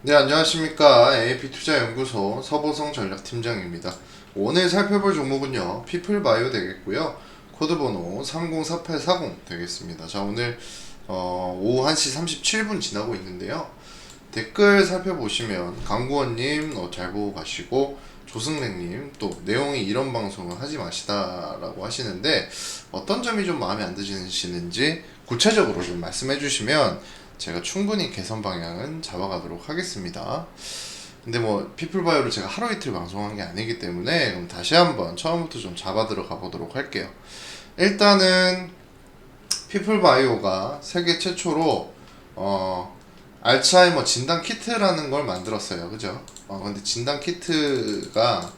네, 안녕하십니까. AP투자연구소 서보성 전략팀장입니다. 오늘 살펴볼 종목은요, 피플바이오 되겠고요. 코드번호 304840 되겠습니다. 자, 오늘 오후 1시 37분 지나고 있는데요. 댓글 살펴보시면 강구원님 잘 보고 가시고, 조승래님 또 내용이 이런 방송을 하지 마시다라고 하시는데 어떤 점이 좀 마음에 안 드시는지 구체적으로 좀 말씀해 주시면 제가 충분히 개선 방향은 잡아가도록 하겠습니다. 근데 뭐 피플바이오를 제가 하루 이틀 방송한 게 아니기 때문에 그럼 다시 한번 처음부터 좀 잡아 들어가 보도록 할게요. 일단은 피플바이오가 세계 최초로 알츠하이머 진단 키트라는 걸 만들었어요. 그죠? 근데 진단 키트가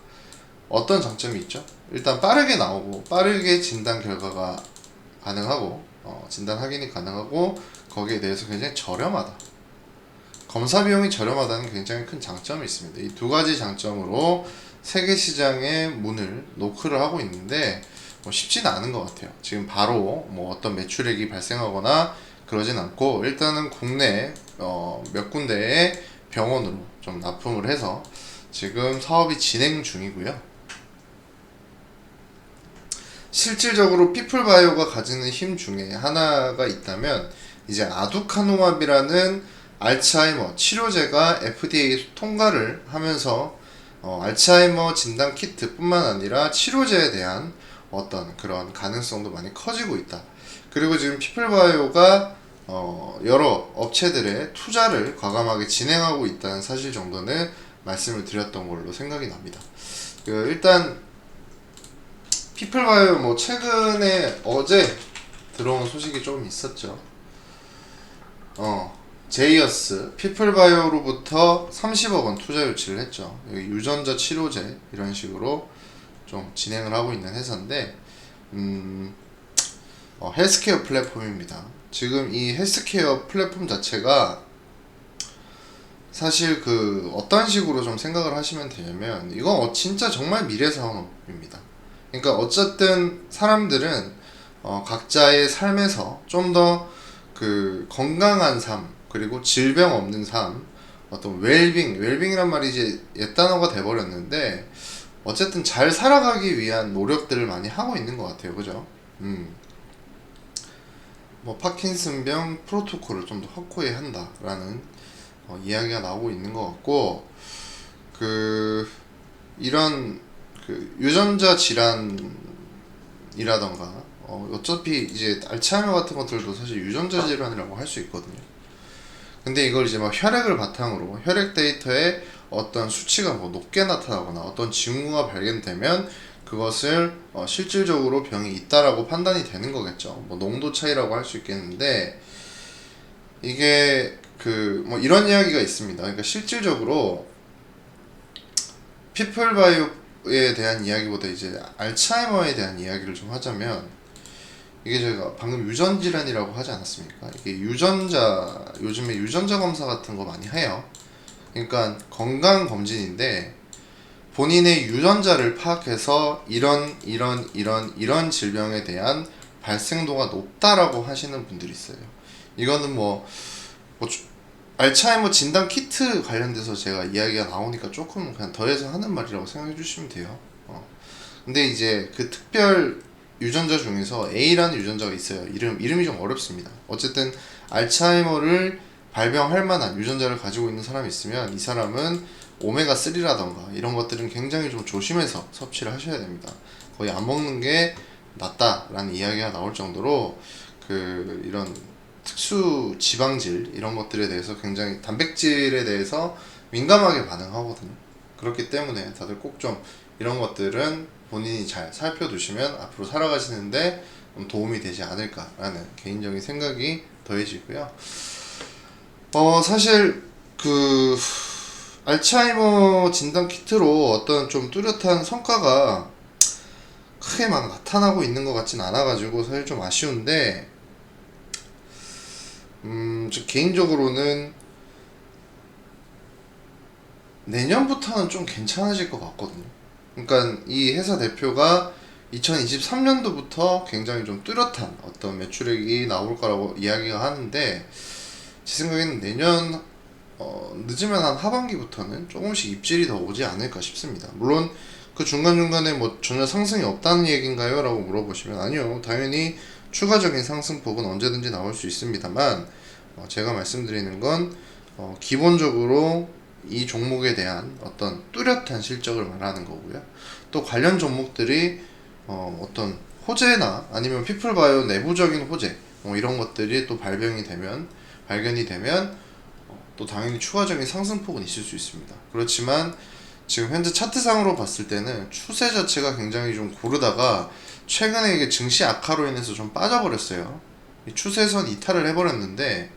어떤 장점이 있죠? 일단 빠르게 나오고 빠르게 진단 결과가 가능하고 진단 확인이 가능하고 거기에 대해서 굉장히 저렴하다. 검사 비용이 저렴하다는 굉장히 큰 장점이 있습니다. 이 두 가지 장점으로 세계 시장의 문을 노크를 하고 있는데 쉽지는 않은 것 같아요. 지금 바로 뭐 어떤 매출액이 발생하거나 그러진 않고 일단은 국내 몇 군데의 병원으로 좀 납품을 해서 지금 사업이 진행 중이고요. 실질적으로 피플바이오가 가지는 힘 중에 하나가 있다면 이제 아두카누맙이라는 알츠하이머 치료제가 FDA 통과를 하면서 알츠하이머 진단 키트뿐만 아니라 치료제에 대한 어떤 그런 가능성도 많이 커지고 있다. 그리고 지금 피플바이오가 여러 업체들의 투자를 과감하게 진행하고 있다는 사실 정도는 말씀을 드렸던 걸로 생각이 납니다. 일단 피플바이오 뭐 최근에 어제 들어온 소식이 조금 있었죠. 제이어스 피플바이오로부터 30억 원 투자 유치를 했죠. 여기 유전자 치료제 이런 식으로 좀 진행을 하고 있는 회사인데 헬스케어 플랫폼입니다. 지금 이 헬스케어 플랫폼 자체가 사실 어떤 식으로 좀 생각을 하시면 되냐면 이건 진짜 정말 미래 산업입니다. 그러니까 어쨌든 사람들은 각자의 삶에서 좀 더 건강한 삶 그리고 질병 없는 삶 어떤 웰빙이란 말이 이제 옛 단어가 돼버렸는데 어쨌든 잘 살아가기 위한 노력들을 많이 하고 있는 것 같아요. 그죠? 뭐 파킨슨병 프로토콜을 좀 더 확고히 한다라는 이야기가 나오고 있는 것 같고 이런 유전자 질환이라던가 어차피 이제 알츠하이머 같은 것들도 사실 유전자 질환이라고 할 수 있거든요. 근데 이걸 이제 막 혈액을 바탕으로 혈액 데이터에 어떤 수치가 뭐 높게 나타나거나 어떤 징후가 발견되면 그것을 실질적으로 병이 있다라고 판단이 되는 거겠죠. 뭐 농도 차이라고 할 수 있겠는데 이게 뭐 이런 이야기가 있습니다. 그러니까 실질적으로 피플바이오에 대한 이야기보다 이제 알츠하이머에 대한 이야기를 좀 하자면 이게 제가 방금 유전질환이라고 하지 않았습니까? 이게 요즘에 유전자 검사 같은 거 많이 해요. 그러니까 건강검진인데 본인의 유전자를 파악해서 이런 질병에 대한 발생도가 높다라고 하시는 분들이 있어요. 이거는 뭐 알츠하이머 진단 키트 관련돼서 제가 이야기가 나오니까 조금 그냥 더해서 하는 말이라고 생각해 주시면 돼요. 근데 이제 특별 유전자 중에서 A라는 유전자가 있어요. 이름이 좀 어렵습니다. 어쨌든 알츠하이머를 발병할 만한 유전자를 가지고 있는 사람이 있으면 이 사람은 오메가3라던가 이런 것들은 굉장히 좀 조심해서 섭취를 하셔야 됩니다. 거의 안 먹는 게 낫다라는 이야기가 나올 정도로 이런 특수 지방질 이런 것들에 대해서 굉장히 단백질에 대해서 민감하게 반응하거든요. 그렇기 때문에 다들 꼭 좀 이런 것들은 본인이 잘 살펴두시면 앞으로 살아가시는데 도움이 되지 않을까라는 개인적인 생각이 더해지고요. 사실 알츠하이머 진단 키트로 어떤 좀 뚜렷한 성과가 크게 막 나타나고 있는 것 같진 않아가지고 사실 좀 아쉬운데 저 개인적으로는 내년부터는 좀 괜찮아질 것 같거든요. 그러니까 이 회사 대표가 2023년도부터 굉장히 좀 뚜렷한 어떤 매출액이 나올 거라고 이야기가 하는데 제 생각에는 내년 늦으면 한 하반기부터는 조금씩 입질이 더 오지 않을까 싶습니다. 물론 그 중간중간에 뭐 전혀 상승이 없다는 얘기인가요? 라고 물어보시면 아니요. 당연히 추가적인 상승폭은 언제든지 나올 수 있습니다만 제가 말씀드리는 건 기본적으로 이 종목에 대한 어떤 뚜렷한 실적을 말하는 거고요. 또 관련 종목들이 어떤 호재나 아니면 피플바이오 내부적인 호재 이런 것들이 또 발견이 되면 또 당연히 추가적인 상승폭은 있을 수 있습니다. 그렇지만 지금 현재 차트상으로 봤을 때는 추세 자체가 굉장히 좀 고르다가 최근에 이게 증시 악화로 인해서 좀 빠져버렸어요. 이 추세선 이탈을 해버렸는데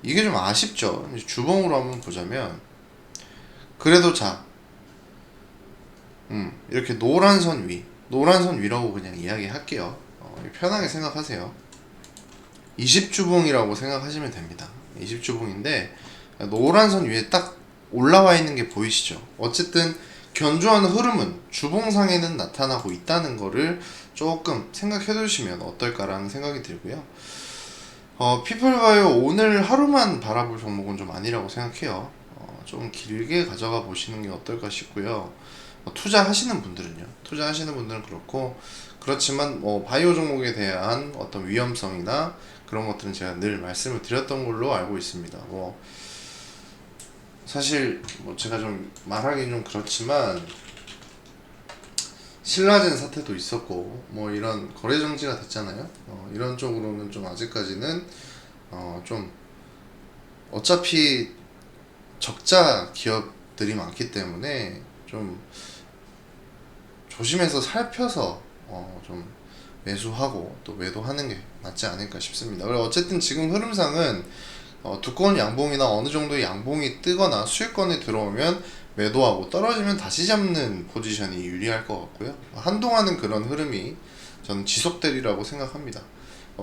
이게 좀 아쉽죠. 주봉으로 한번 보자면 그래도 이렇게 노란 선 위라고 그냥 이야기할게요. 편하게 생각하세요. 20주봉이라고 생각하시면 됩니다. 20주봉인데 노란 선 위에 딱 올라와 있는 게 보이시죠? 어쨌든 견조한 흐름은 주봉상에는 나타나고 있다는 거를 조금 생각해 두시면 어떨까라는 생각이 들고요. 피플바이오 오늘 하루만 바라볼 종목은 좀 아니라고 생각해요. 좀 길게 가져가 보시는 게 어떨까 싶고요. 투자하시는 분들은 그렇고 그렇지만 바이오 종목에 대한 어떤 위험성이나 그런 것들은 제가 늘 말씀을 드렸던 걸로 알고 있습니다. 사실 제가 좀 말하기 좀 그렇지만 신라젠 사태도 있었고 이런 거래 정지가 됐잖아요. 이런 쪽으로는 좀 아직까지는 좀 어차피 적자 기업들이 많기 때문에 좀 조심해서 살펴서 좀 매수하고 또 매도하는 게 맞지 않을까 싶습니다. 그리고 어쨌든 지금 흐름상은 두꺼운 양봉이나 어느 정도의 양봉이 뜨거나 수익권이 들어오면 매도하고 떨어지면 다시 잡는 포지션이 유리할 것 같고요. 한동안은 그런 흐름이 저는 지속되리라고 생각합니다.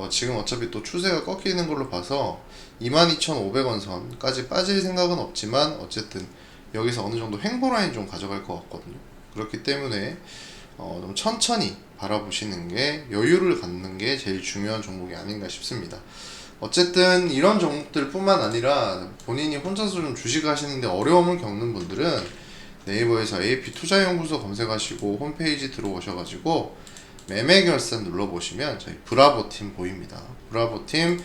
지금 어차피 또 추세가 꺾이는 걸로 봐서 22,500원 선까지 빠질 생각은 없지만 어쨌든 여기서 어느 정도 횡보라인 좀 가져갈 것 같거든요. 그렇기 때문에 좀 천천히 바라보시는 게 여유를 갖는 게 제일 중요한 종목이 아닌가 싶습니다. 어쨌든 이런 종목들 뿐만 아니라 본인이 혼자서 좀 주식하시는데 어려움을 겪는 분들은 네이버에서 AP투자연구소 검색하시고 홈페이지 들어오셔가지고 매매 결산 눌러보시면 저희 브라보팀 보입니다. 브라보팀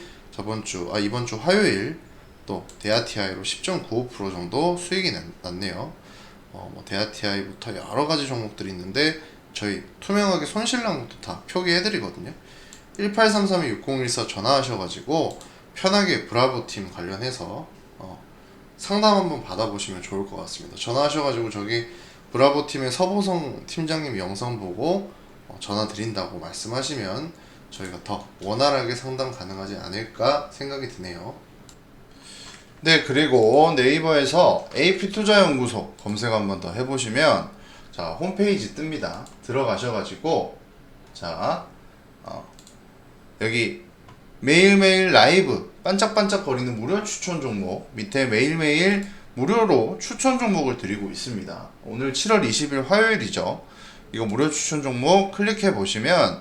이번 주 화요일 또 데아티아이로 10.95% 정도 수익이 났네요. 데아티아이부터 여러 가지 종목들이 있는데 저희 투명하게 손실량부터 다 표기해드리거든요. 1833-6014 전화하셔가지고 편하게 브라보팀 관련해서 상담 한번 받아보시면 좋을 것 같습니다. 전화하셔가지고 저기 브라보팀의 서보성 팀장님 영상 보고 전화 드린다고 말씀하시면 저희가 더 원활하게 상담 가능하지 않을까 생각이 드네요. 네, 그리고 네이버에서 AP투자연구소 검색 한번 더 해보시면 자 홈페이지 뜹니다. 들어가셔가지고 여기 매일매일 라이브 반짝반짝 거리는 무료 추천 종목 밑에 매일매일 무료로 추천 종목을 드리고 있습니다. 오늘 7월 20일 화요일이죠. 이거 무료 추천 종목 클릭해 보시면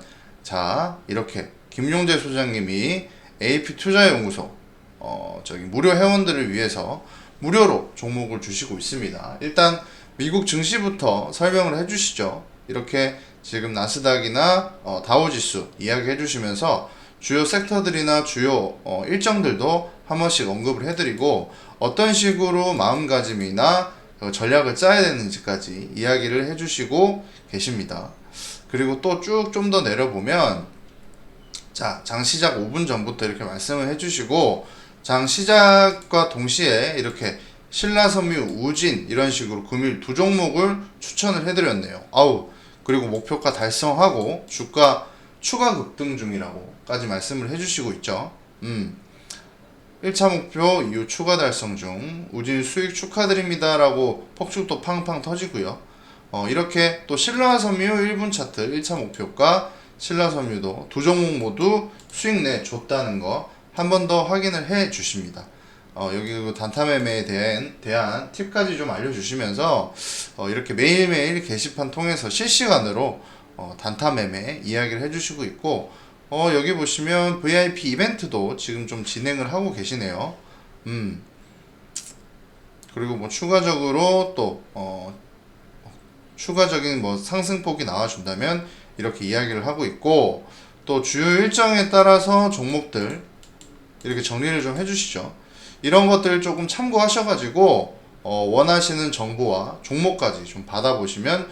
이렇게 김용재 소장님이 AP투자연구소 저기 무료 회원들을 위해서 무료로 종목을 주시고 있습니다. 일단 미국 증시부터 설명을 해주시죠. 이렇게 지금 나스닥이나 다우지수 이야기 해주시면서 주요 섹터들이나 주요 일정들도 한 번씩 언급을 해드리고 어떤 식으로 마음가짐이나 전략을 짜야 되는지까지 이야기를 해주시고 계십니다. 그리고 또 쭉 좀 더 내려보면 장 시작 5분 전부터 이렇게 말씀을 해주시고 장 시작과 동시에 이렇게 신라섬유, 우진 이런 식으로 금일 두 종목을 추천을 해드렸네요. 그리고 목표가 달성하고 주가 추가 급등 중이라고까지 말씀을 해주시고 있죠. 1차 목표 이후 추가 달성 중 우진 수익 축하드립니다 라고 폭죽도 팡팡 터지고요. 이렇게 또 신라섬유 1분 차트 1차 목표가 신라섬유도 두 종목 모두 수익 내줬다는 거 한 번 더 확인을 해 주십니다. 여기 단타 매매에 대한 팁까지 좀 알려주시면서 이렇게 매일매일 게시판 통해서 실시간으로 단타 매매 이야기를 해주시고 있고 여기 보시면 VIP 이벤트도 지금 좀 진행을 하고 계시네요. 그리고 뭐 추가적으로 또 추가적인 뭐 상승폭이 나와준다면 이렇게 이야기를 하고 있고, 또 주요 일정에 따라서 종목들 이렇게 정리를 좀 해주시죠. 이런 것들 조금 참고하셔가지고 원하시는 정보와 종목까지 좀 받아보시면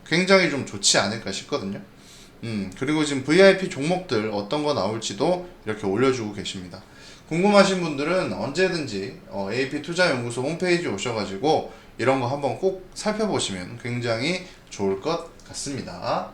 굉장히 좀 좋지 않을까 싶거든요. 그리고 지금 VIP 종목들 어떤 거 나올지도 이렇게 올려주고 계십니다. 궁금하신 분들은 언제든지 AP투자연구소 홈페이지 오셔가지고 이런 거 한번 꼭 살펴보시면 굉장히 좋을 것 같습니다.